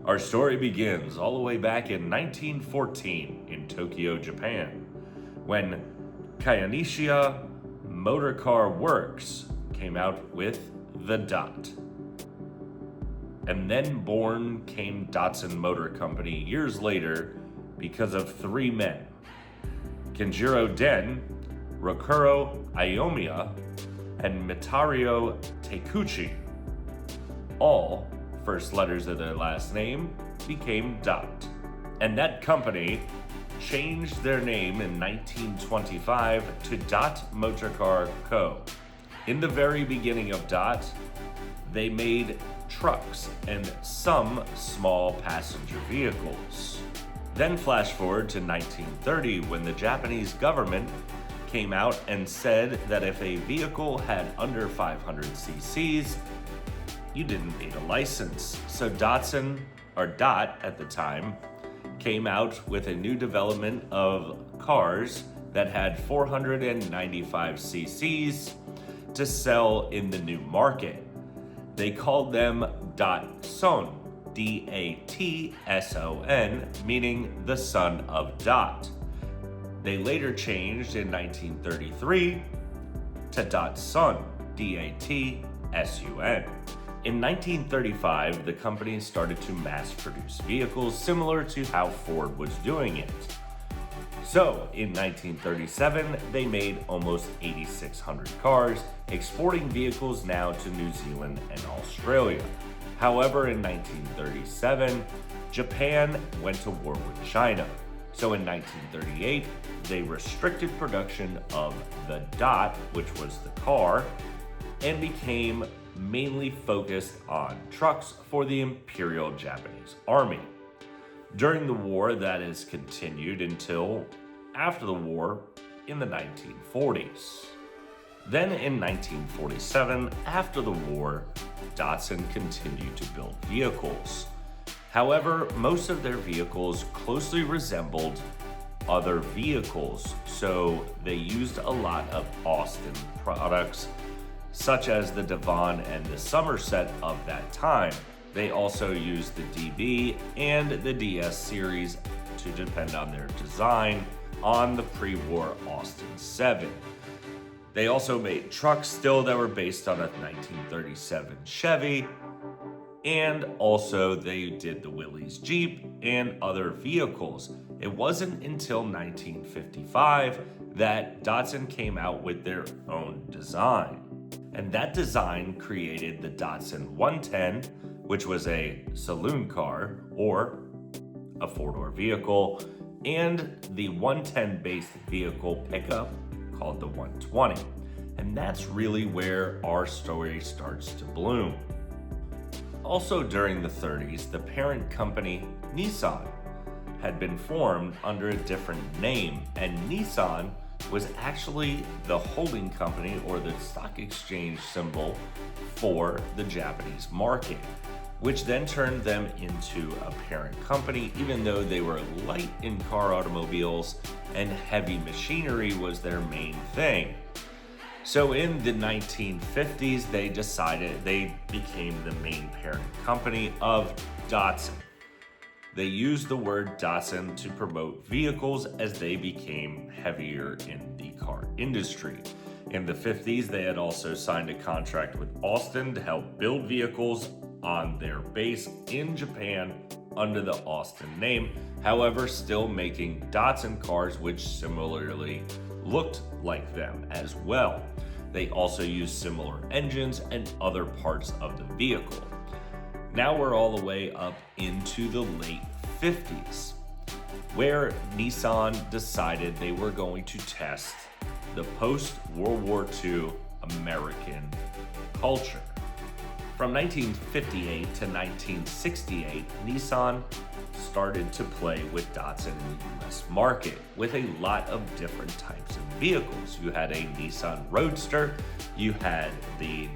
Our story begins all the way back in 1914 in Tokyo, Japan, when Kayanisha Motor Car Works came out with the Dot. And then born came Datsun Motor Company years later because of three men: Kenjiro Den, Rokuro Aomiya, and Mitario Takeuchi. All first letters of their last name became Dot. And that company changed their name in 1925 to Dot Motor Car Co. In the very beginning of Dot, they made trucks and some small passenger vehicles. Then flash forward to 1930 when the Japanese government came out and said that if a vehicle had under 500 cc's, you didn't need a license. So Datsun, or Dot at the time, came out with a new development of cars that had 495 cc's to sell in the new market. They called them DATSUN, D-A-T-S-O-N, meaning the son of Dot. They later changed in 1933 to Datsun, D-A-T-S-U-N. In 1935, the company started to mass produce vehicles similar to how Ford was doing it. So, in 1937, they made almost 8,600 cars, exporting vehicles now to New Zealand and Australia. However, in 1937, Japan went to war with China. So in 1938, they restricted production of the Dot, which was the car, and became mainly focused on trucks for the Imperial Japanese Army. During the war, that is continued until after the war in the 1940s. Then in 1947, after the war, Datsun continued to build vehicles. However, most of their vehicles closely resembled other vehicles, so they used a lot of Austin products, such as the Devon and the Somerset of that time. They also used the DB and the DS series to depend on their design on the pre-war Austin 7. They also made trucks still that were based on a 1937 Chevy, and also they did the Willys Jeep and other vehicles. It wasn't until 1955 that Datsun came out with their own design. And that design created the Datsun 110, which was a saloon car or a four-door vehicle, and the 110-based vehicle pickup called the 120. And that's really where our story starts to bloom. Also during the 30s, the parent company, Nissan, had been formed under a different name, and Nissan was actually the holding company or the stock exchange symbol for the Japanese market, which then turned them into a parent company, even though they were light in car automobiles and heavy machinery was their main thing. So in the 1950s, they decided they became the main parent company of Datsun. They used the word Datsun to promote vehicles as they became heavier in the car industry. In the 50s, they had also signed a contract with Austin to help build vehicles on their base in Japan under the Austin name, however, still making Datsun cars which similarly looked like them as well. They also used similar engines and other parts of the vehicle. Now we're all the way up into the late 50s, where Nissan decided they were going to test the post-World War II American culture. From 1958 to 1968, Nissan started to play with Datsun in the US market with a lot of different types of vehicles. You had a Nissan Roadster, you had the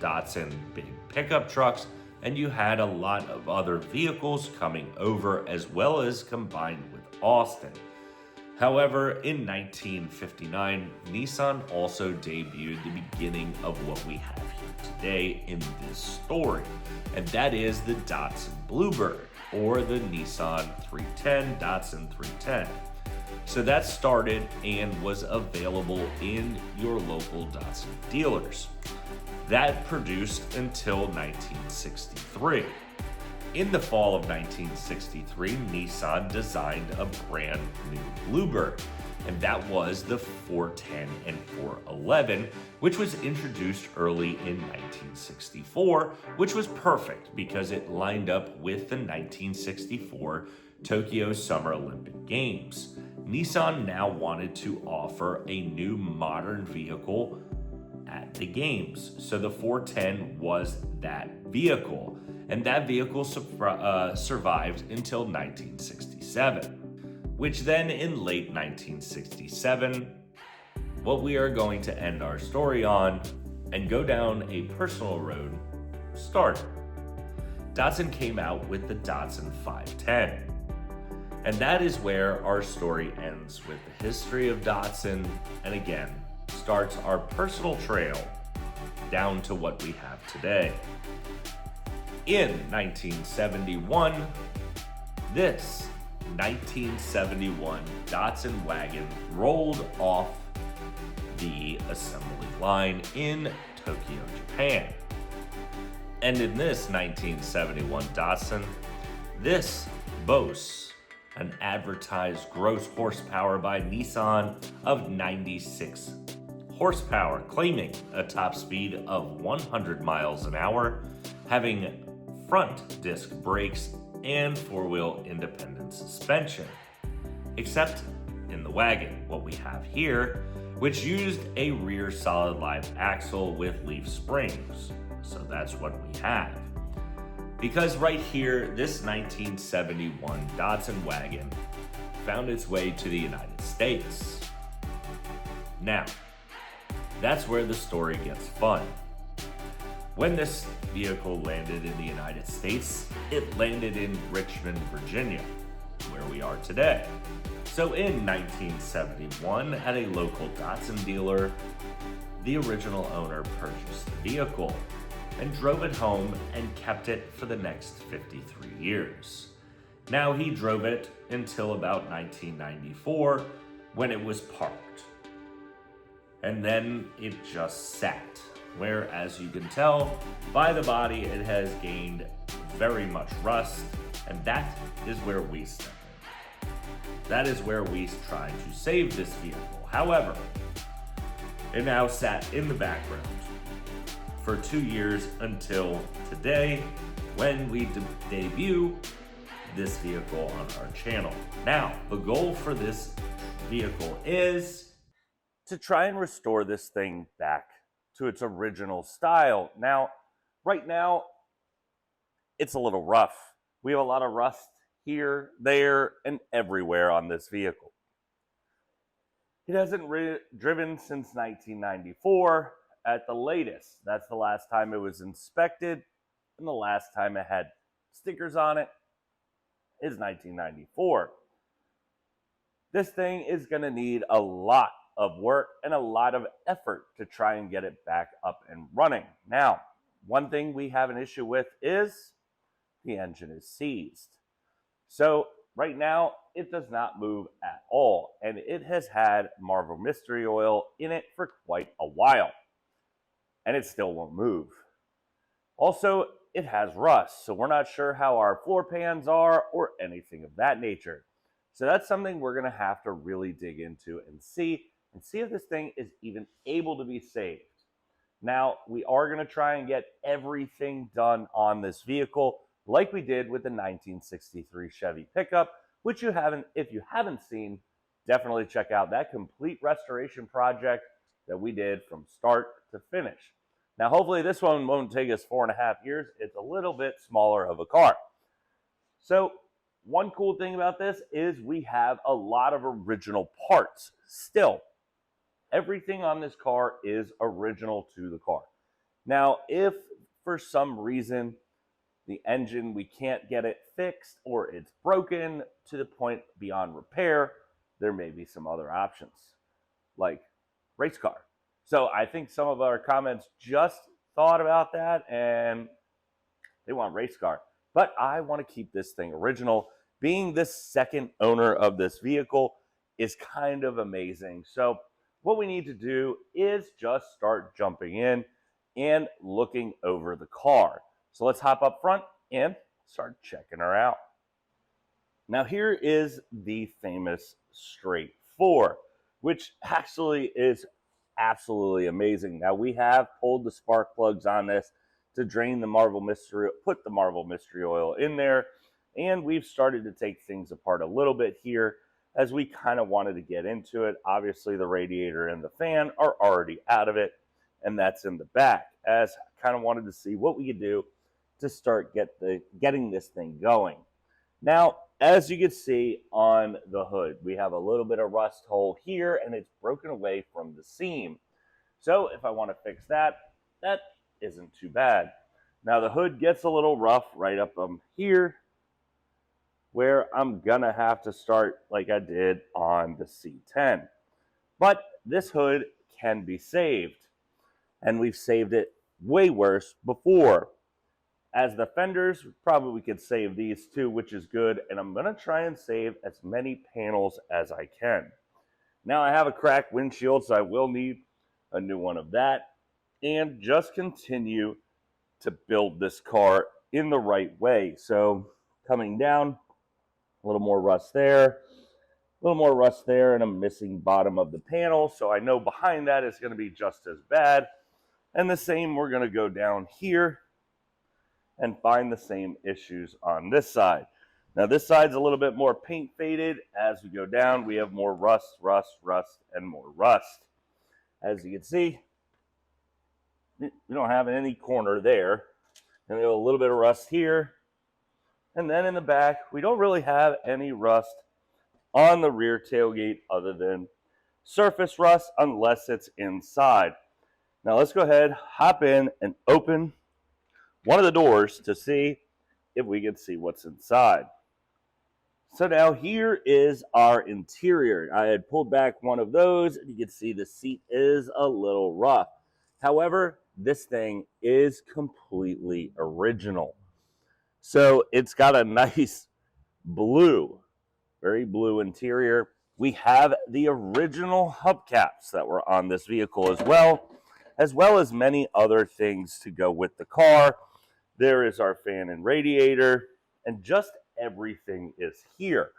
Datsun big pickup trucks, and you had a lot of other vehicles coming over as well as combined with Austin. However, in 1959, Nissan also debuted the beginning of what we have here today in this story, and that is the Datsun Bluebird, or the Nissan 310, Datsun 310. So that started and was available in your local Datsun dealers. That produced until 1963. In the fall of 1963, Nissan designed a brand new Bluebird, and that was the 410 and 411, which was introduced early in 1964, which was perfect because it lined up with the 1964 Tokyo Summer Olympic Games. Nissan now wanted to offer a new modern vehicle at the games, so the 410 was that vehicle. And that vehicle survived until 1967, which then in late 1967, what we are going to end our story on and go down a personal road started. Datsun came out with the Datsun 510. And that is where our story ends with the history of Datsun, and again, starts our personal trail down to what we have today. In 1971, this 1971 Datsun wagon rolled off the assembly line in Tokyo, Japan. And in this 1971 Datsun, this boasts an advertised gross horsepower by Nissan of 96 horsepower, claiming a top speed of 100 miles an hour, having front disc brakes and four-wheel independent suspension. Except in the wagon, what we have here, which used a rear solid live axle with leaf springs. So that's what we have. Because right here, this 1971 Datsun wagon found its way to the United States. Now, that's where the story gets fun. When this vehicle landed in the United States, it landed in Richmond, Virginia, where we are today. So in 1971, at a local Datsun dealer, the original owner purchased the vehicle and drove it home and kept it for the next 53 years. Now he drove it until about 1994, when it was parked. And then it just sat, where, as you can tell by the body, it has gained very much rust, and that is where we step in. That is where we try to save this vehicle. However, it now sat in the background for 2 years until today, when we debut this vehicle on our channel. Now, the goal for this vehicle is to try and restore this thing back to its original style. Now, right now, it's a little rough. We have a lot of rust here, there, and everywhere on this vehicle. It hasn't driven since 1994 at the latest. That's the last time it was inspected, and the last time it had stickers on it is 1994. This thing is going to need a lot of work and a lot of effort to try and get it back up and running. Now, one thing we have an issue with is the engine is seized. So right now, it does not move at all, and it has had Marvel Mystery Oil in it for quite a while, and it still won't move. Also, it has rust, so we're not sure how our floor pans are or anything of that nature. So that's something we're going to have to really dig into and see if this thing is even able to be saved. Now, we are going to try and get everything done on this vehicle like we did with the 1963 Chevy pickup, which if you haven't seen, definitely check out that complete restoration project that we did from start to finish. Now, hopefully this one won't take us 4.5 years. It's a little bit smaller of a car. So one cool thing about this is we have a lot of original parts still. Everything on this car is original to the car. Now, if for some reason the engine, we can't get it fixed or it's broken to the point beyond repair, there may be some other options, like race car. So I think some of our comments just thought about that and they want race car. But I want to keep this thing original. Being the second owner of this vehicle is kind of amazing. So what we need to do is just start jumping in and looking over the car. So let's hop up front and start checking her out. Now here is the famous straight 4, which actually is absolutely amazing. Now we have pulled the spark plugs on this to drain the Marvel Mystery, put the Marvel Mystery Oil in there, and we've started to take things apart a little bit here as we kind of wanted to get into it. Obviously the radiator and the fan are already out of it, and that's in the back, as I kind of wanted to see what we could do to start getting this thing going. Now, as you can see on the hood, we have a little bit of rust hole here, and it's broken away from the seam. So if I want to fix that, that isn't too bad. Now the hood gets a little rough right up here, where I'm gonna have to start like I did on the C10. But this hood can be saved, and we've saved it way worse before. As the fenders, probably we could save these too, which is good, and I'm gonna try and save as many panels as I can. Now I have a cracked windshield, so I will need a new one of that, and just continue to build this car in the right way. So coming down, a little more rust there, a little more rust there, and I'm missing bottom of the panel, so I know behind that is gonna be just as bad. And the same, we're gonna go down here and find the same issues on this side. Now this side's a little bit more paint faded. As we go down, we have more rust, and more rust. As you can see, we don't have any corner there. And we have a little bit of rust here. And then in the back, we don't really have any rust on the rear tailgate other than surface rust, unless it's inside. Now let's go ahead, hop in, and open one of the doors to see if we can see what's inside. So now here is our interior. I had pulled back one of those, and you can see the seat is a little rough. However, this thing is completely original. So it's got a nice blue, very blue interior. We have the original hubcaps that were on this vehicle as well as many other things to go with the car. There is our fan and radiator, and just everything is here,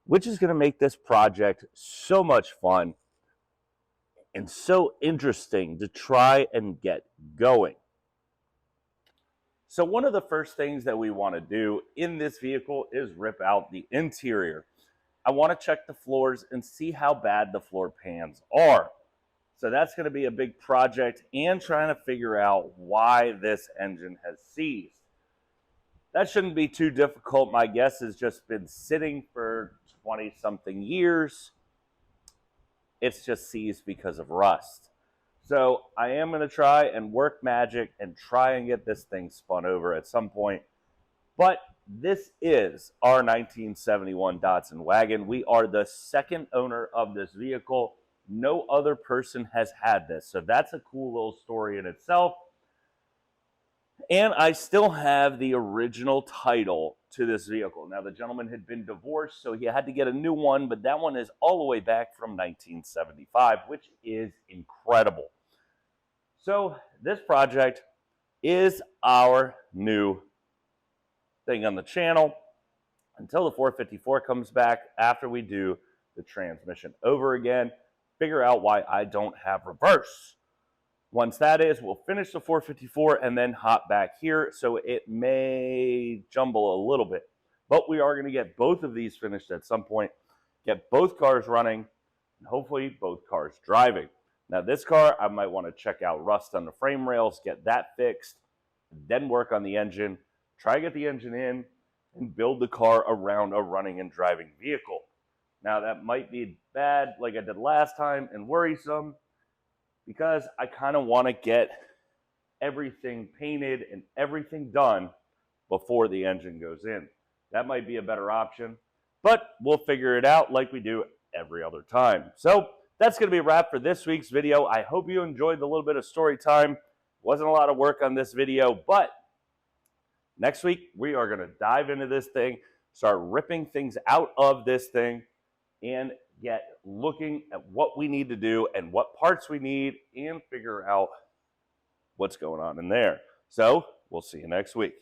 which is going to make this project so much fun and so interesting to try and get going. So one of the first things that we want to do in this vehicle is rip out the interior. I want to check the floors and see how bad the floor pans are. So that's going to be a big project, and trying to figure out why this engine has seized. That shouldn't be too difficult. My guess has just been sitting for 20-something years. It's just seized because of rust. So I am going to try and work magic and try and get this thing spun over at some point. But this is our 1971 Datsun wagon. We are the second owner of this vehicle. No other person has had this. So that's a cool little story in itself. And I still have the original title to this vehicle. Now, the gentleman had been divorced, so he had to get a new one, but that one is all the way back from 1975, which is incredible. So this project is our new thing on the channel until the 454 comes back, after we do the transmission over again. Figure out why I don't have reverse. Once that is, we'll finish the 454 and then hop back here. So it may jumble a little bit, but we are going to get both of these finished at some point, get both cars running, and hopefully both cars driving. Now this car, I might want to check out rust on the frame rails, get that fixed, then work on the engine, try to get the engine in, and build the car around a running and driving vehicle. Now that might be bad like I did last time and worrisome, because I kind of want to get everything painted and everything done before the engine goes in. That might be a better option, but we'll figure it out like we do every other time. So that's going to be a wrap for this week's video. I hope you enjoyed the little bit of story time. Wasn't a lot of work on this video, but next week we are going to dive into this thing, start ripping things out of this thing, and get looking at what we need to do and what parts we need and figure out what's going on in there. So we'll see you next week.